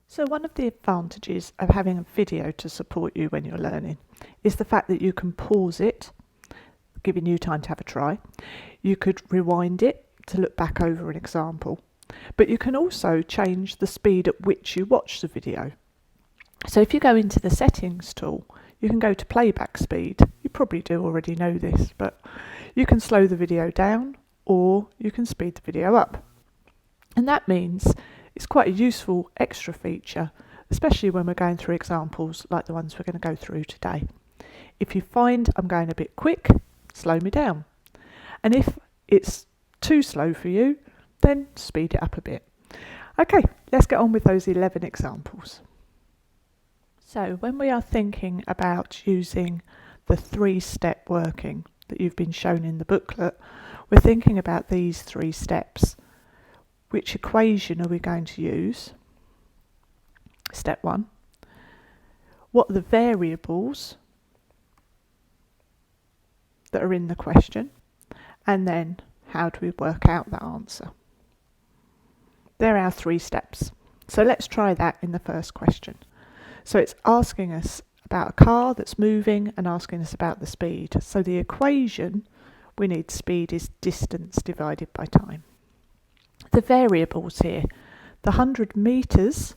So one of the advantages of having a video to support you when you're learning is the fact that you can pause it, giving you time to have a try. You could rewind it to look back over an example, but you can also change the speed at which you watch the video. So if you go into the settings tool, you can go to Playback Speed. You probably do already know this, but you can slow the video down or you can speed the video up. And that means it's quite a useful extra feature, especially when we're going through examples like the ones we're going to go through today. If you find I'm going a bit quick, slow me down. And if it's too slow for you, then speed it up a bit. Okay, let's get on with those 11 examples. So when we are thinking about using the 3-step working that you've been shown in the booklet, we're thinking about these 3 steps. Which equation are we going to use? Step 1. What are the variables that are in the question? And then how do we work out that answer? There are our 3 steps. So let's try that in the first question. So it's asking us about a car that's moving and asking us about the speed. So the equation we need speed is distance divided by time. The variables here, the 100 metres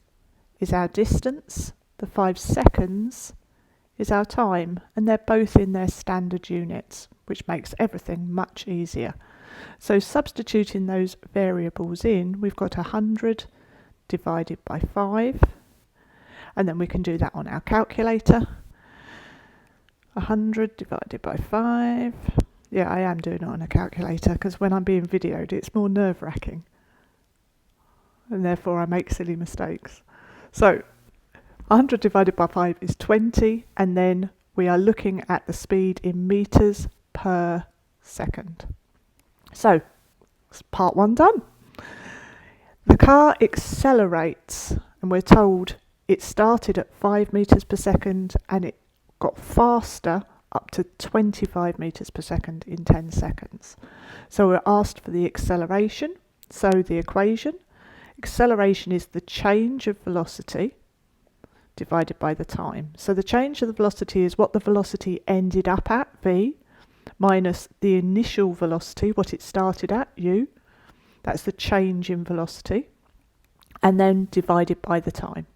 is our distance, the 5 seconds is our time, and they're both in their standard units, which makes everything much easier. So substituting those variables in, we've got 100 divided by 5, and then we can do that on our calculator. 100 divided by 5. Yeah, I am doing it on a calculator because when I'm being videoed, it's more nerve-wracking. And therefore I make silly mistakes. So 100 divided by 5 is 20, and then we are looking at the speed in metres per second. So part 1 done. The car accelerates, and we're told it started at 5 metres per second and it got faster up to 25 metres per second in 10 seconds. So we're asked for the acceleration, so the equation. Acceleration is the change of velocity divided by the time. So the change of the velocity is what the velocity ended up at, v, minus the initial velocity, what it started at, u. That's the change in velocity. And then divided by the time.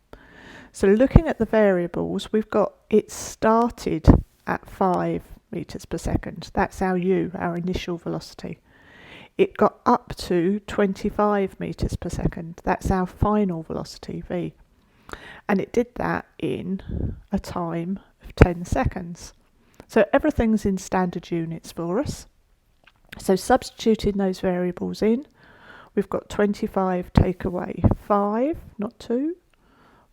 So looking at the variables, we've got it started at 5 metres per second. That's our u, our initial velocity. It got up to 25 metres per second. That's our final velocity, v. And it did that in a time of 10 seconds. So everything's in standard units for us. So substituting those variables in, we've got 25 take away 5, not 2.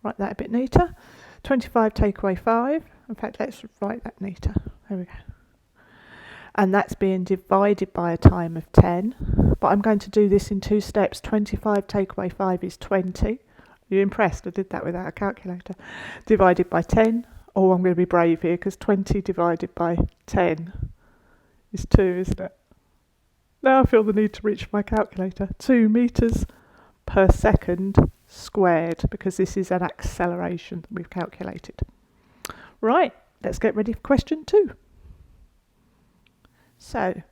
Write that a bit neater. 25 take away 5. In fact, let's write that neater. There we go. And that's being divided by a time of 10. But I'm going to do this in 2 steps. 25 take away 5 is 20. You're impressed? I did that without a calculator. Divided by 10. Oh, I'm going to be brave here because 20 divided by 10 is 2, isn't it? Now I feel the need to reach for my calculator. 2 metres per second squared, because this is an acceleration that we've calculated. Right, let's get ready for question 2. So,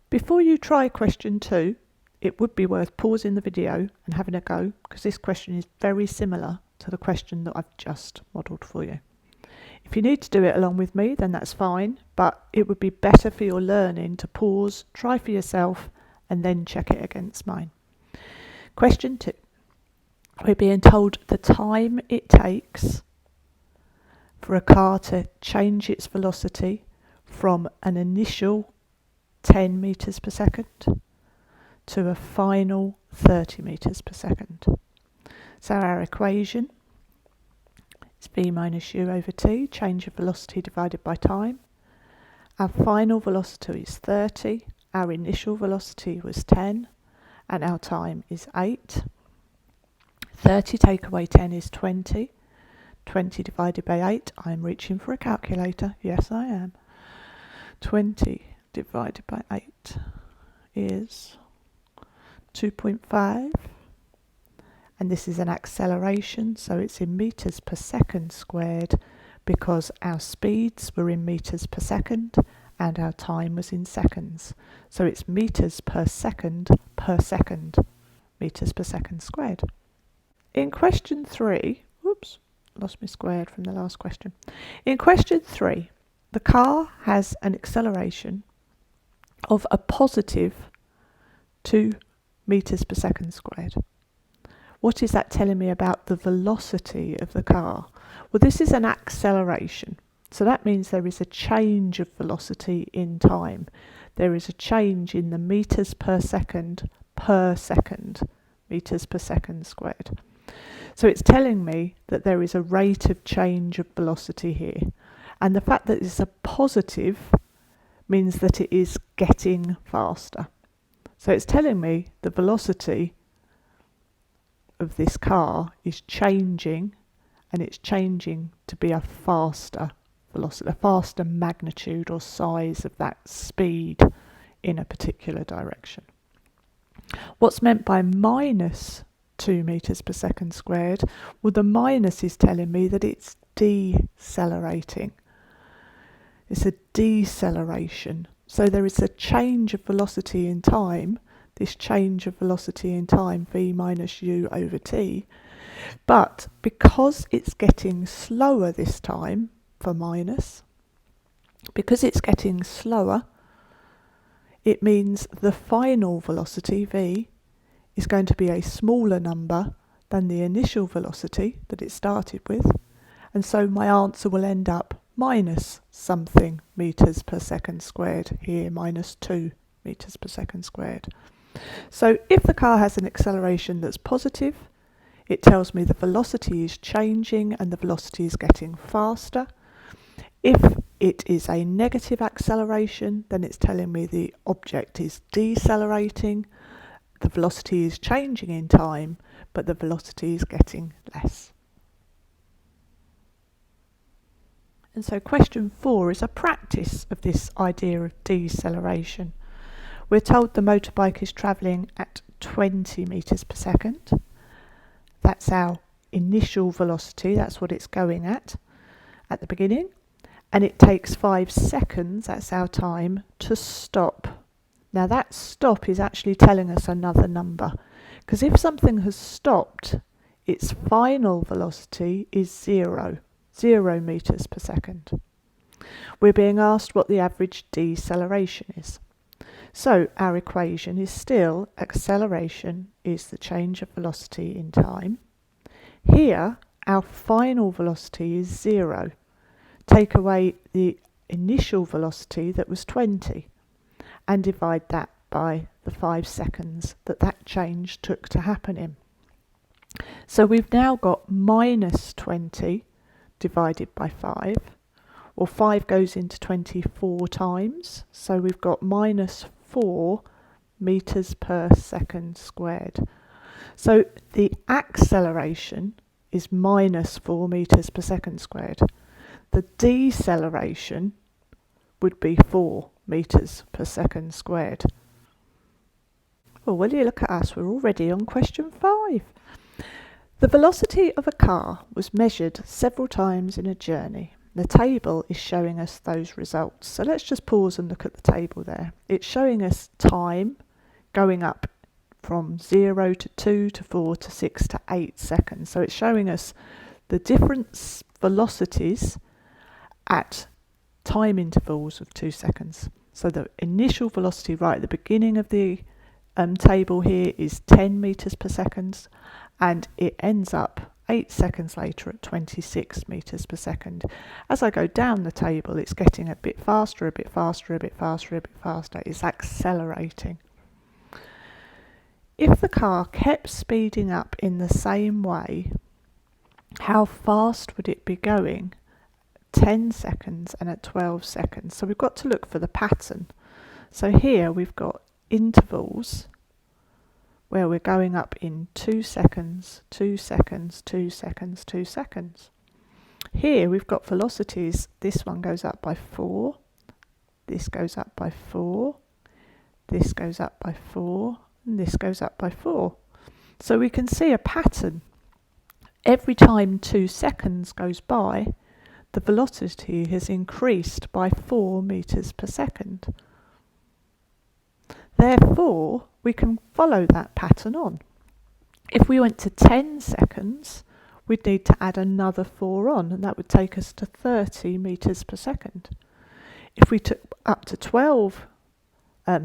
before you try question 2, it would be worth pausing the video and having a go, because this question is very similar to the question that I've just modelled for you. If you need to do it along with me, then that's fine, but it would be better for your learning to pause, try for yourself, and then check it against mine. Question 2. We're being told the time it takes for a car to change its velocity from an initial 10 metres per second to a final 30 metres per second. So our equation is v minus u over t, change of velocity divided by time. Our final velocity is 30, our initial velocity was 10, and our time is 8. 30 take away 10 is 20. 20 divided by 8, I'm reaching for a calculator. Yes, I am. 20 divided by 8 is 2.5. and this is an acceleration, so it's in meters per second squared, because our speeds were in meters per second and our time was in seconds. So it's meters per second, meters per second squared. In question 3, whoops, lost my squared from the last question. In question 3, the car has an acceleration of a positive 2 meters per second squared. What is that telling me about the velocity of the car? Well, this is an acceleration. So that means there is a change of velocity in time. There is a change in the meters per second, meters per second squared. So it's telling me that there is a rate of change of velocity here. And the fact that it's a positive means that it is getting faster. So it's telling me the velocity of this car is changing, and it's changing to be a faster velocity, a faster magnitude or size of that speed in a particular direction. What's meant by minus 2 meters per second squared? Well, the minus is telling me that it's decelerating. It's a deceleration. So there is a change of velocity in time, this change of velocity in time, v minus u over t. But because it's getting slower this time, for minus, because it's getting slower, it means the final velocity, v, is going to be a smaller number than the initial velocity that it started with. And so my answer will end up minus something meters per second squared here, minus 2 meters per second squared. So if the car has an acceleration that's positive, it tells me the velocity is changing and the velocity is getting faster. If it is a negative acceleration, then it's telling me the object is decelerating, the velocity is changing in time, but the velocity is getting less. And so question 4 is a practice of this idea of deceleration. We're told the motorbike is travelling at 20 meters per second. That's our initial velocity, that's what it's going at the beginning. And it takes 5 seconds, that's our time, to stop. Now that stop is actually telling us another number, because if something has stopped, its final velocity is 0 meters per second. We're being asked what the average deceleration is. So our equation is still acceleration is the change of velocity in time. Here, our final velocity is 0. Take away the initial velocity that was 20 and divide that by the 5 seconds that change took to happen in. So we've now got minus 20 divided by 5, or 5 goes into 24 times, so we've got minus 4 meters per second squared. So the acceleration is minus 4 meters per second squared. The deceleration would be 4 meters per second squared. Well, will you look at us? We're already on question 5. The velocity of a car was measured several times in a journey. The table is showing us those results. So let's just pause and look at the table there. It's showing us time going up from 0 to 2 to 4 to 6 to 8 seconds. So it's showing us the different velocities at time intervals of 2 seconds. So the initial velocity right at the beginning of the table here is 10 meters per second, and it ends up 8 seconds later at 26 meters per second. As I go down the table, it's getting a bit faster, a bit faster, a bit faster, a bit faster. It's accelerating. If the car kept speeding up in the same way, how fast would it be going? 10 seconds and at 12 seconds. So we've got to look for the pattern. So here we've got intervals where we're going up in 2 seconds, 2 seconds, 2 seconds, 2 seconds. Here we've got velocities. This one goes up by 4, this goes up by 4, this goes up by 4, and this goes up by 4. So we can see a pattern. Every time 2 seconds goes by, the velocity has increased by 4 meters per second. Therefore, we can follow that pattern on. If we went to 10 seconds, we'd need to add another 4 on, and that would take us to 30 meters per second. If we took up to 12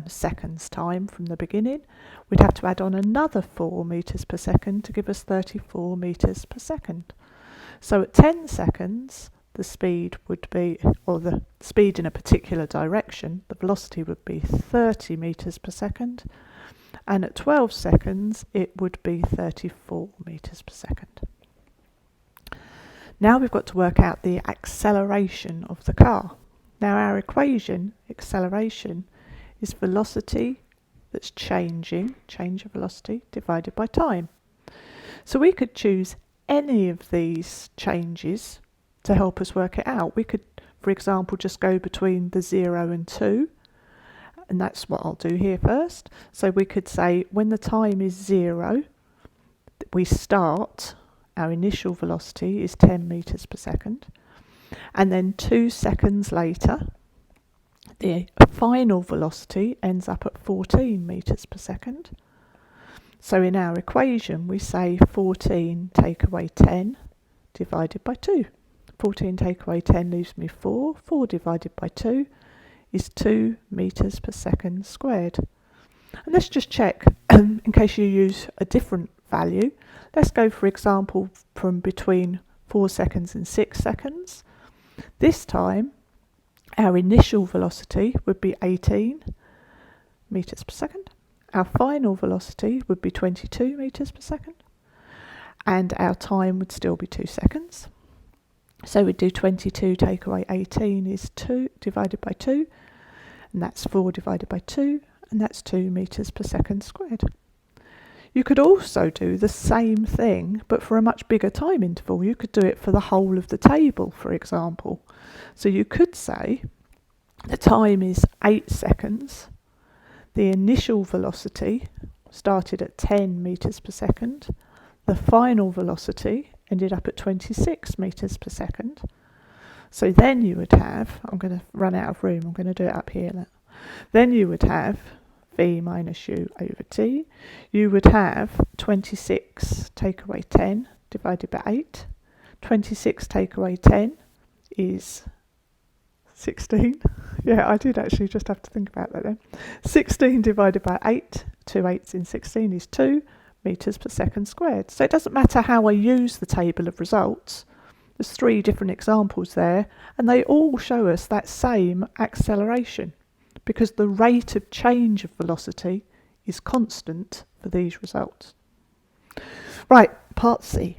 seconds time from the beginning, we'd have to add on another 4 meters per second to give us 34 meters per second. So at 10 seconds, the speed would be, or the speed in a particular direction, the velocity would be 30 meters per second, and at 12 seconds it would be 34 meters per second. Now we've got to work out the acceleration of the car. Now our equation, acceleration, is velocity that's changing, change of velocity, divided by time. So we could choose any of these changes to help us work it out. We could, for example, just go between the 0 and 2, and that's what I'll do here first. So we could say when the time is 0, we start, our initial velocity is 10 meters per second, and then 2 seconds later, the final velocity ends up at 14 meters per second. So in our equation, we say 14 take away 10 divided by 2. 14 take away 10 leaves me 4. 4 divided by 2 is 2 meters per second squared. And let's just check in case you use a different value. Let's go, for example, from between 4 seconds and 6 seconds. This time, our initial velocity would be 18 meters per second. Our final velocity would be 22 meters per second. And our time would still be 2 seconds. So we'd do 22 take away 18 is 2 divided by 2. And that's 4 divided by 2. And that's 2 meters per second squared. You could also do the same thing, but for a much bigger time interval. You could do it for the whole of the table, for example. So you could say the time is 8 seconds. The initial velocity started at 10 meters per second. The final velocity ended up at 26 meters per second. So then you would have, I'm going to run out of room, I'm going to do it up here now. Then you would have v minus u over t. You would have 26 take away 10 divided by 8. 26 take away 10 is 16. Yeah, I did actually just have to think about that then. 16 divided by 8, 2 8s in 16 is 2 meters per second squared. So it doesn't matter how I use the table of results. There's 3 different examples there, and they all show us that same acceleration, because the rate of change of velocity is constant for these results. Right, part C.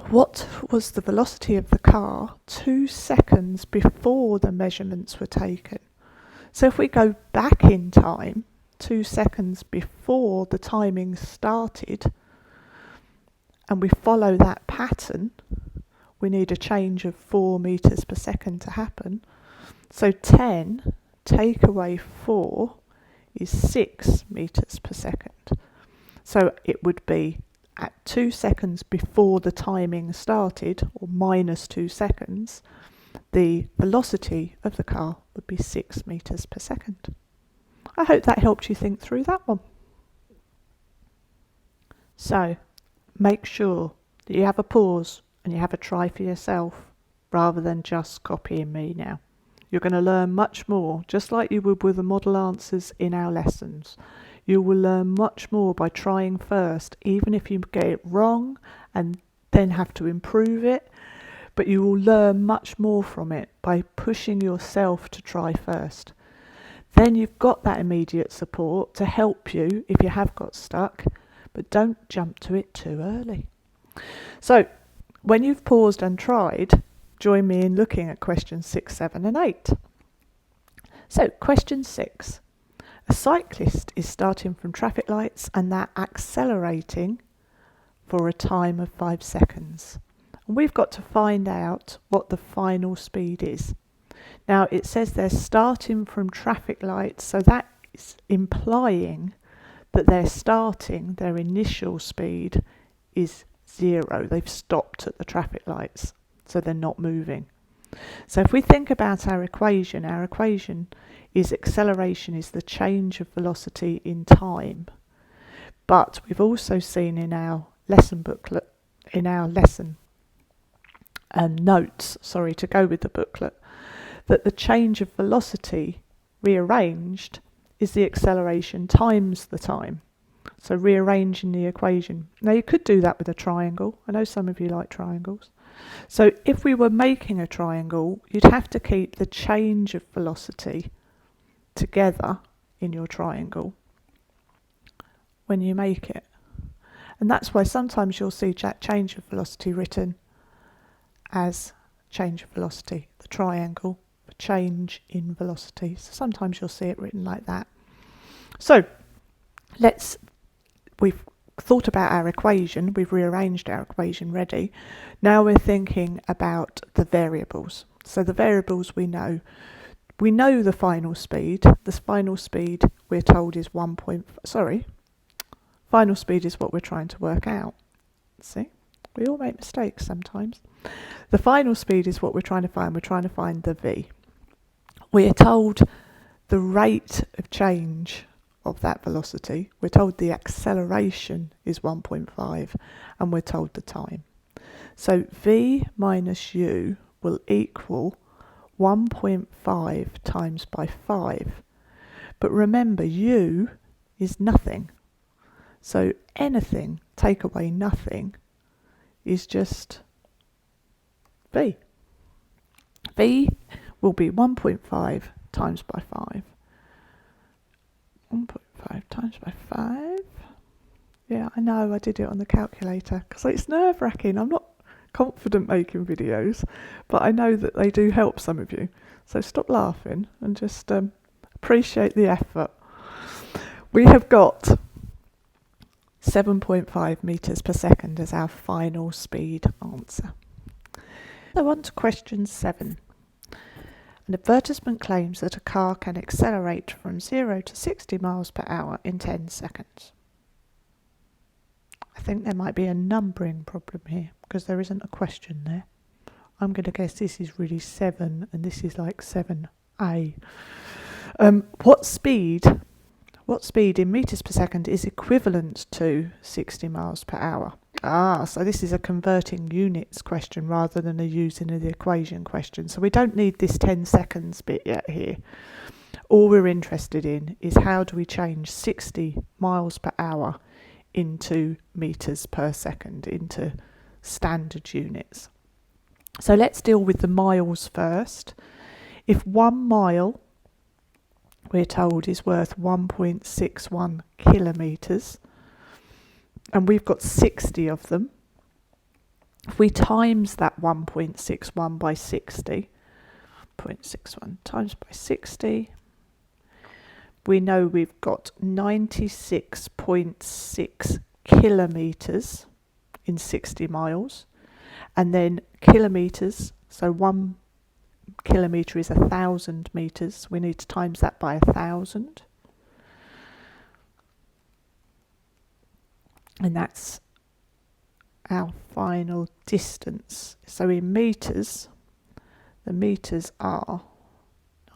What was the velocity of the car 2 seconds before the measurements were taken? So if we go back in time, 2 seconds before the timing started, and we follow that pattern, we need a change of 4 meters per second to happen. So 10 take away 4 is 6 meters per second. So it would be at 2 seconds before the timing started, or minus 2 seconds, the velocity of the car would be 6 meters per second. I hope that helped you think through that one. So make sure that you have a pause and you have a try for yourself rather than just copying me now. You're going to learn much more, just like you would with the model answers in our lessons. You will learn much more by trying first, even if you get it wrong and then have to improve it. But you will learn much more from it by pushing yourself to try first. Then you've got that immediate support to help you if you have got stuck, but don't jump to it too early. So, when you've paused and tried, join me in looking at questions 6, 7 and 8. So, question 6. A cyclist is starting from traffic lights and they're accelerating for a time of 5 seconds. And we've got to find out what the final speed is. Now, it says they're starting from traffic lights, so that is implying that their initial speed is 0. They've stopped at the traffic lights, so they're not moving. So if we think about our equation is acceleration is the change of velocity in time. But we've also seen in our lesson booklet, in our lesson notes, to go with the booklet, that the change of velocity rearranged is the acceleration times the time. So rearranging the equation. Now you could do that with a triangle. I know some of you like triangles. So if we were making a triangle, you'd have to keep the change of velocity together in your triangle when you make it. And that's why sometimes you'll see change of velocity written as change of velocity, the triangle, for change in velocity. So sometimes you'll see it written like that. So we've thought about our equation, we've rearranged our equation ready. Now we're thinking about the variables. So the variables we know the final speed. The final speed we're told is final speed is what we're trying to work out. See, we all make mistakes sometimes. The final speed is what we're trying to find. We're trying to find the V. We are told the rate of change of that velocity. We're told the acceleration is 1.5 and we're told the time. So V minus U will equal 1.5 times by 5. But remember, U is nothing. So anything, take away nothing, is just V. V will be 1.5 times by 5. 1.5 times by 5. Yeah, I know I did it on the calculator because it's nerve-wracking. I'm not confident making videos, but I know that they do help some of you. So stop laughing and just appreciate the effort. We have got 7.5 meters per second as our final speed answer. So on to question 7. An advertisement claims that a car can accelerate from 0 to 60 miles per hour in 10 seconds. I think there might be a numbering problem here because there isn't a question there. I'm going to guess this is really 7 and this is like 7A. What speed in meters per second is equivalent to 60 miles per hour? So this is a converting units question rather than a using of the equation question. So we don't need this 10 seconds bit yet here. All we're interested in is how do we change 60 miles per hour into meters per second, into standard units. So let's deal with the miles first. If 1 mile, we're told, is worth 1.61 kilometres, and we've got 60 of them. If we times that 1.61 by 60, 0.61 times by 60, we know we've got 96.6 kilometres in 60 miles, and then kilometres, so 1 kilometre is 1,000 metres. We need to times that by 1,000. And that's our final distance. So in metres, the metres are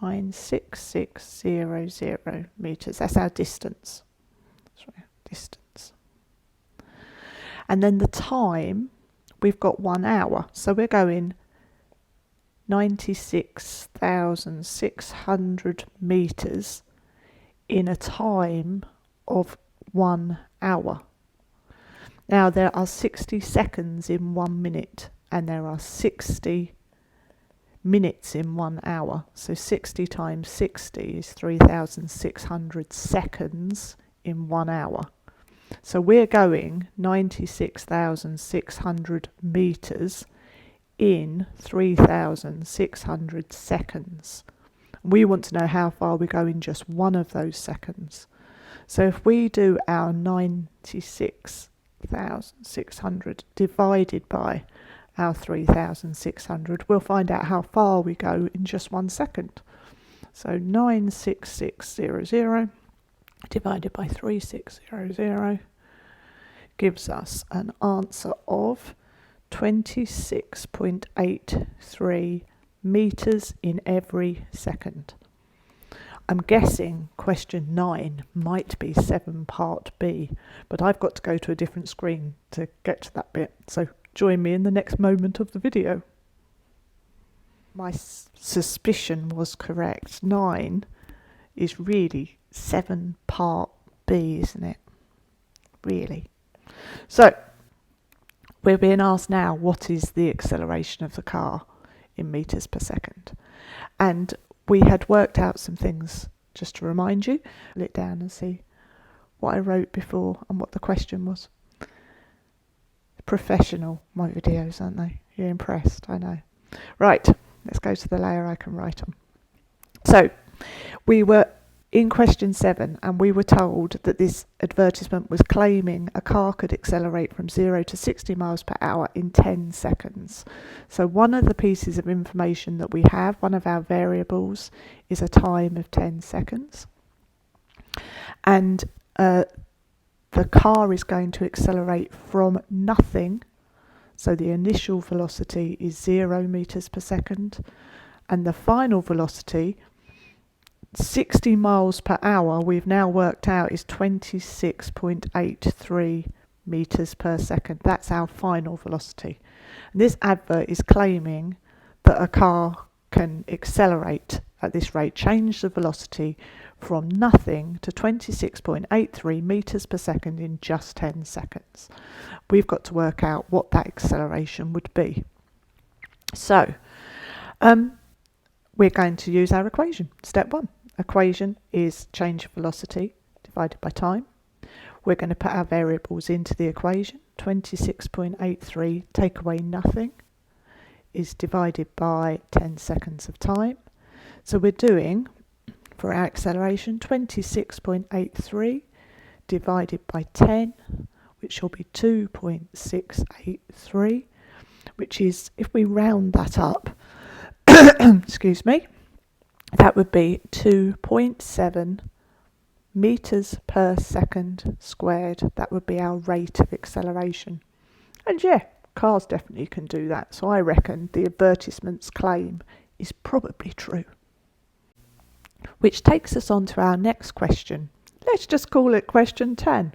96600 metres. That's our distance. Sorry, distance. And then the time, we've got 1 hour. So we're going 96,600 metres in a time of 1 hour. Now there are 60 seconds in 1 minute and there are 60 minutes in 1 hour. So 60 times 60 is 3,600 seconds in 1 hour. So we're going 96,600 metres in 3,600 seconds. We want to know how far we go in just one of those seconds. So if we do our 96,600 divided by our 3,600, we'll find out how far we go in just 1 second. So 96600 divided by 3600 gives us an answer of 26.83 metres in every second. I'm guessing question 9 might be 7 part B, but I've got to go to a different screen to get to that bit, so join me in the next moment of the video. My suspicion was correct. 9 is really 7 part B, isn't it? Really. So, we're being asked now, what is the acceleration of the car in metres per second? And we had worked out some things, just to remind you. Look down and see what I wrote before and what the question was. Professional, my videos, aren't they? You're impressed, I know. Right, let's go to the layer I can write on. So, we were in question 7 and we were told that this advertisement was claiming a car could accelerate from 0 to 60 miles per hour in 10 seconds. So one of the pieces of information that we have, one of our variables, is a time of 10 seconds. And the car is going to accelerate from nothing. So the initial velocity is 0 metres per second. And the final velocity, 60 miles per hour, we've now worked out, is 26.83 metres per second. That's our final velocity. And this advert is claiming that a car can accelerate at this rate, change the velocity from nothing to 26.83 metres per second in just 10 seconds. We've got to work out what that acceleration would be. So, we're going to use our equation. Step 1. Equation is change of velocity divided by time. We're going to put our variables into the equation. 26.83 take away nothing is divided by 10 seconds of time. So we're doing, for our acceleration, 26.83 divided by 10, which will be 2.683, which is, if we round that up, excuse me, that would be 2.7 metres per second squared. That would be our rate of acceleration. And yeah, cars definitely can do that. So I reckon the advertisement's claim is probably true. Which takes us on to our next question. Let's just call it question 10.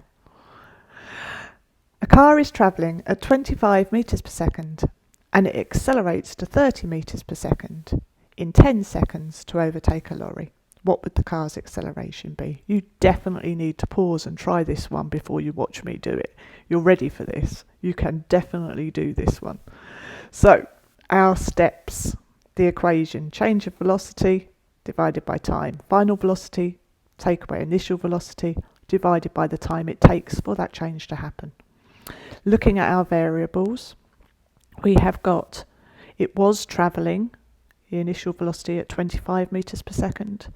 A car is travelling at 25 metres per second and it accelerates to 30 metres per second in 10 seconds to overtake a lorry. What would the car's acceleration be? You definitely need to pause and try this one before you watch me do it. You're ready for this. You can definitely do this one. So, our steps, the equation, change of velocity divided by time. Final velocity, take away initial velocity, divided by the time it takes for that change to happen. Looking at our variables, we have got, it was travelling, the initial velocity at 25 metres per second,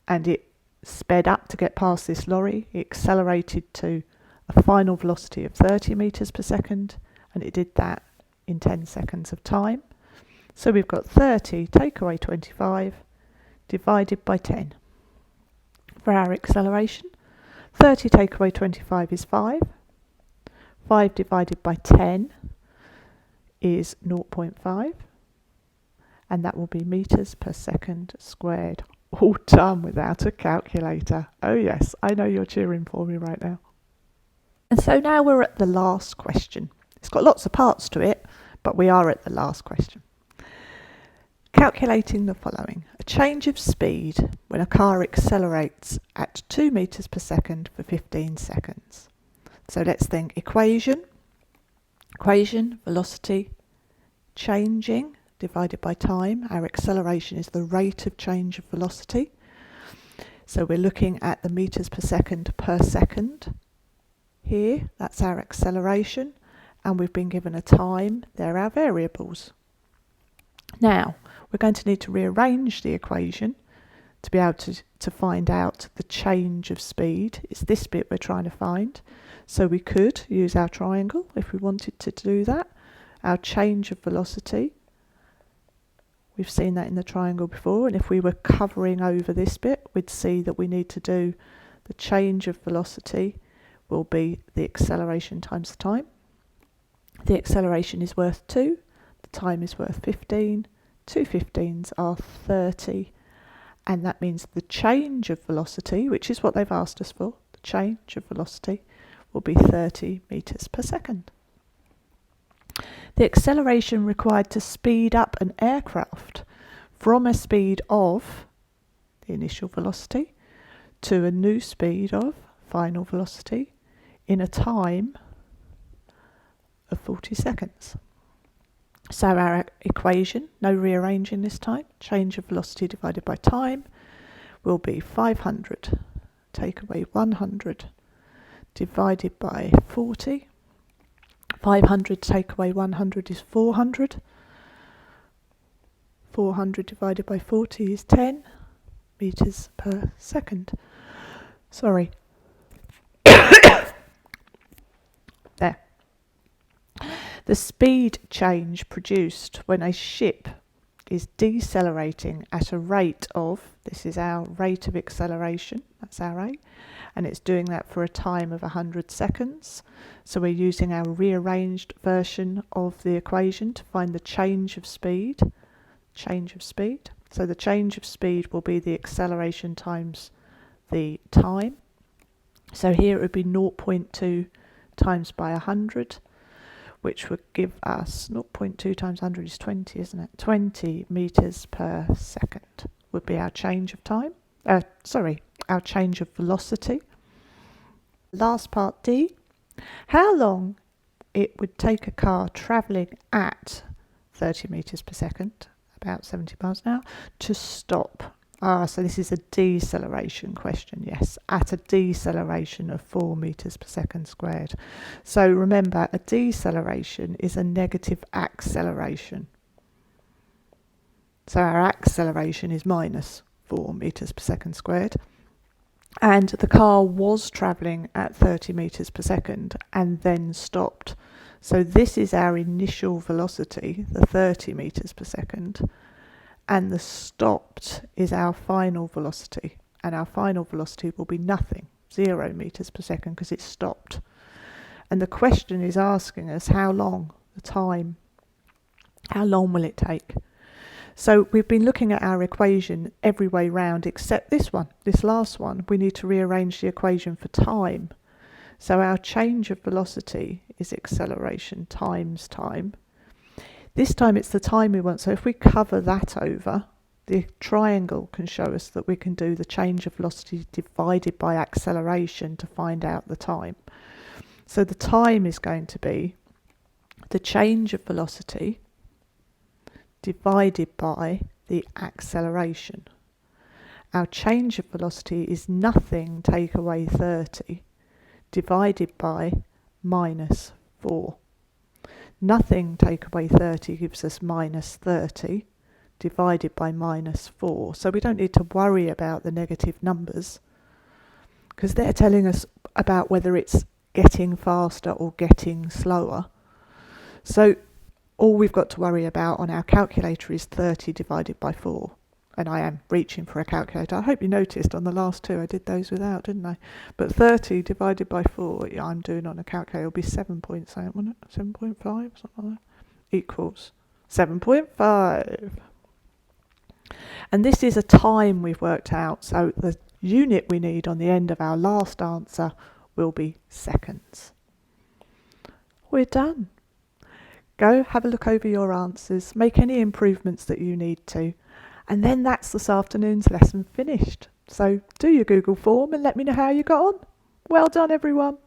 and it sped up to get past this lorry. It accelerated to a final velocity of 30 metres per second, and it did that in 10 seconds of time. So we've got 30 take away 25 divided by 10. For our acceleration, 30 take away 25 is 5. 5 divided by 10 is 0.5. And that will be metres per second squared. All done without a calculator. Oh yes, I know you're cheering for me right now. And so now we're at the last question. It's got lots of parts to it, but we are at the last question. Calculating the following. A change of speed when a car accelerates at 2 metres per second for 15 seconds. So let's think equation, velocity, changing, divided by time. Our acceleration is the rate of change of velocity. So we're looking at the metres per second here. That's our acceleration. And we've been given a time. They're our variables. Now, we're going to need to rearrange the equation to be able to find out the change of speed. It's this bit we're trying to find. So we could use our triangle if we wanted to do that. Our change of velocity. We've seen that in the triangle before, and if we were covering over this bit, we'd see that we need to do The change of velocity will be the acceleration times the time. The acceleration is worth 2, the time is worth 15, 2 15s are 30, and that means the change of velocity, which is what they've asked us for, the change of velocity will be 30 meters per second. The acceleration required to speed up an aircraft from a speed of the initial velocity to a new speed of final velocity in a time of 40 seconds. So our equation, no rearranging this time, change of velocity divided by time will be 500 take away 100 divided by 40. 500 take away 100 is 400. 400 divided by 40 is 10 meters per second. Sorry. There. The speed change produced when a ship is decelerating at a rate of, this is our rate of acceleration, that's our rate, and it's doing that for a time of 100 seconds. So we're using our rearranged version of the equation to find the change of speed. So the change of speed will be the acceleration times the time. So here it would be 0.2 times by 100, which would give us 0.2 times 100 is 20, isn't it? 20 meters per second would be our change of time. Our change of velocity. Last part D, how long it would take a car travelling at 30 meters per second, about 70 miles an hour, to stop. So this is a deceleration question, yes, at a deceleration of 4 meters per second squared. So remember, a deceleration is a negative acceleration. So our acceleration is minus 4 meters per second squared. And the car was travelling at 30 meters per second and then stopped. So this is our initial velocity, the 30 meters per second. And the stopped is our final velocity, and our final velocity will be nothing, 0 meters per second, because it's stopped. And the question is asking us how long, the time, how long will it take? So we've been looking at our equation every way round except this one, this last one. We need to rearrange the equation for time. So our change of velocity is acceleration times time. This time it's the time we want, so if we cover that over, the triangle can show us that we can do the change of velocity divided by acceleration to find out the time. So the time is going to be the change of velocity divided by the acceleration. Our change of velocity is nothing take away 30 divided by minus 4. Nothing take away 30 gives us minus 30 divided by minus 4. So we don't need to worry about the negative numbers because they're telling us about whether it's getting faster or getting slower. So all we've got to worry about on our calculator is 30 divided by 4. And I am reaching for a calculator. I hope you noticed on the last two I did those without, didn't I? But 30 divided by 4, yeah, I'm doing on a calculator, will be 7 point something, wasn't it? 7.5, something like that. Equals 7.5. And this is a time we've worked out, so the unit we need on the end of our last answer will be seconds. We're done. Go have a look over your answers, make any improvements that you need to. And then that's this afternoon's lesson finished. So do your Google form and let me know how you got on. Well done, everyone.